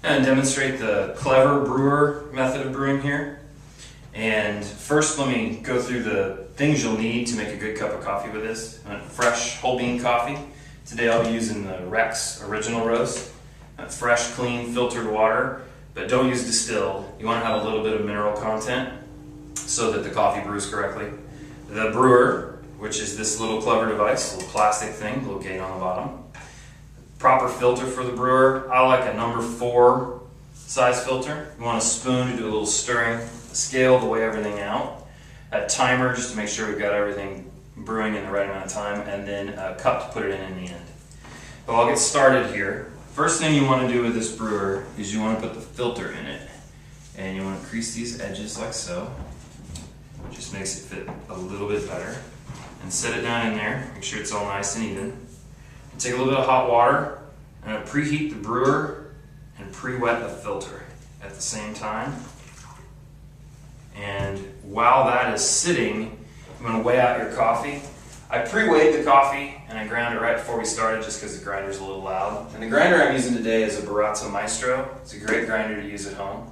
And demonstrate the clever brewer method of brewing here. And first, let me go through the things you'll need to make a good cup of coffee with this. Fresh whole bean coffee. Today I'll be using the Rex Original Roast. Fresh, clean, filtered water, but don't use distilled. You want to have a little bit of mineral content so that the coffee brews correctly. The brewer, which is this little clever device, a little plastic thing, little gate on the bottom. Proper filter for the brewer. I like a number 4 size filter. You want a spoon to do a little stirring, a scale to weigh everything out, a timer just to make sure we've got everything brewing in the right amount of time, and then a cup to put it in the end. But I'll get started here. First thing you want to do with this brewer is you want to put the filter in it, and you want to crease these edges like so. It just makes it fit a little bit better. And set it down in there, make sure it's all nice and even. And take a little bit of hot water, and preheat the brewer and pre-wet the filter at the same time. And while that is sitting, I'm going to weigh out your coffee. I pre-weighed the coffee and I ground it right before we started just because the grinder's a little loud. And the grinder I'm using today is a Barazza Maestro. It's a great grinder to use at home.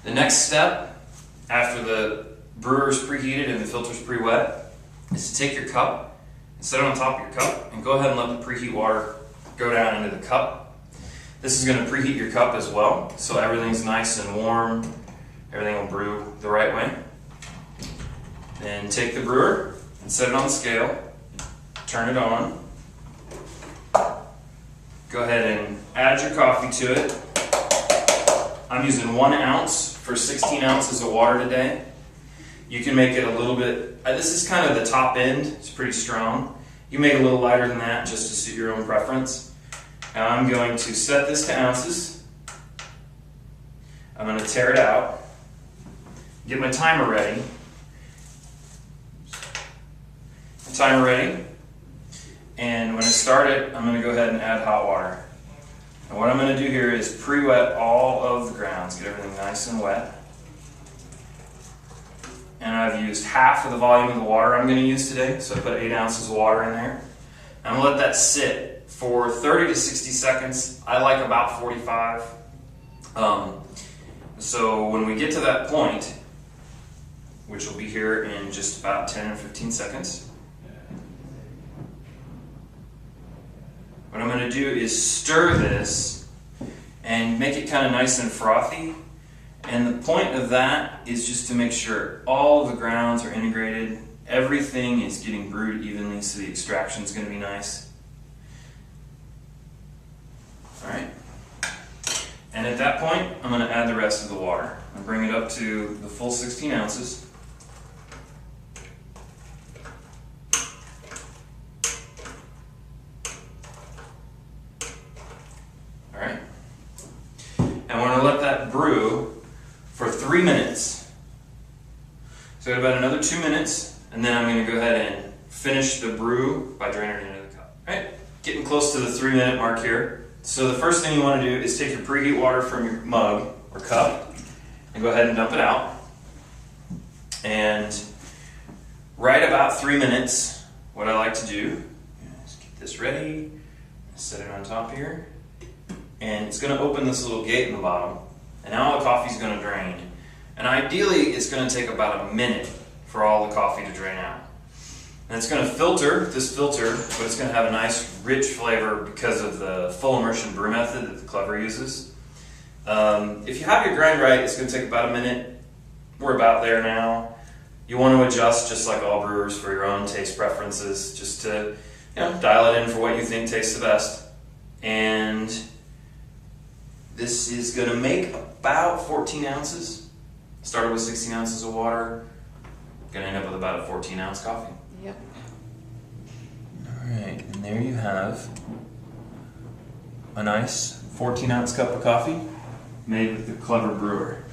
The next step, after the brewer's preheated and the filter's pre-wet, is to take your cup and set it on top of your cup and go ahead and let the preheat water go down into the cup. This is going to preheat your cup as well, so everything's nice and warm. Everything will brew the right way. Then take the brewer and set it on the scale. Turn it on. Go ahead and add your coffee to it. I'm using 1 ounce for 16 ounces of water today. You can make it a little bit, this is kind of the top end, it's pretty strong. You make it a little lighter than that just to suit your own preference. Now I'm going to set this to ounces. I'm going to tear it out. Get my timer ready. Timer ready. And when I start it, I'm going to go ahead and add hot water. And what I'm going to do here is pre-wet all of the grounds, get everything nice and wet. And I've used half of the volume of the water I'm going to use today, so I put 8 ounces of water in there. I'm going to let that sit for 30 to 60 seconds. I like about 45. So when we get to that point, which will be here in just about 10 or 15 seconds, what I'm going to do is stir this and make it kind of nice and frothy. And the point of that is just to make sure all the grounds are integrated, everything is getting brewed evenly, so the extraction is going to be nice. Alright. And at that point, I'm going to add the rest of the water. I'll bring it up to the full 16 ounces. Alright. And we're going to let that brew for 3 minutes. So about another 2 minutes, and then I'm going to go ahead and finish the brew by draining it into the cup. Alright, getting close to the 3-minute mark here. So the first thing you want to do is take your preheat water from your mug or cup and go ahead and dump it out. And right about 3 minutes, what I like to do is get this ready, set it on top here, and it's going to open this little gate in the bottom. And now all the coffee is going to drain. And ideally, it's going to take about a minute for all the coffee to drain out. And it's going to filter, this filter, but it's going to have a nice, rich flavor because of the full immersion brew method that the Clever uses. If you have your grind right, it's going to take about a minute. We're about there now. You want to adjust, just like all brewers, for your own taste preferences, just to dial it in for what you think tastes the best. And this is going to make about 14 ounces. Started with 16 ounces of water. Going to end up with about a 14-ounce coffee. Yep. Alright, and there you have a nice 14-ounce cup of coffee made with the Clever Brewer.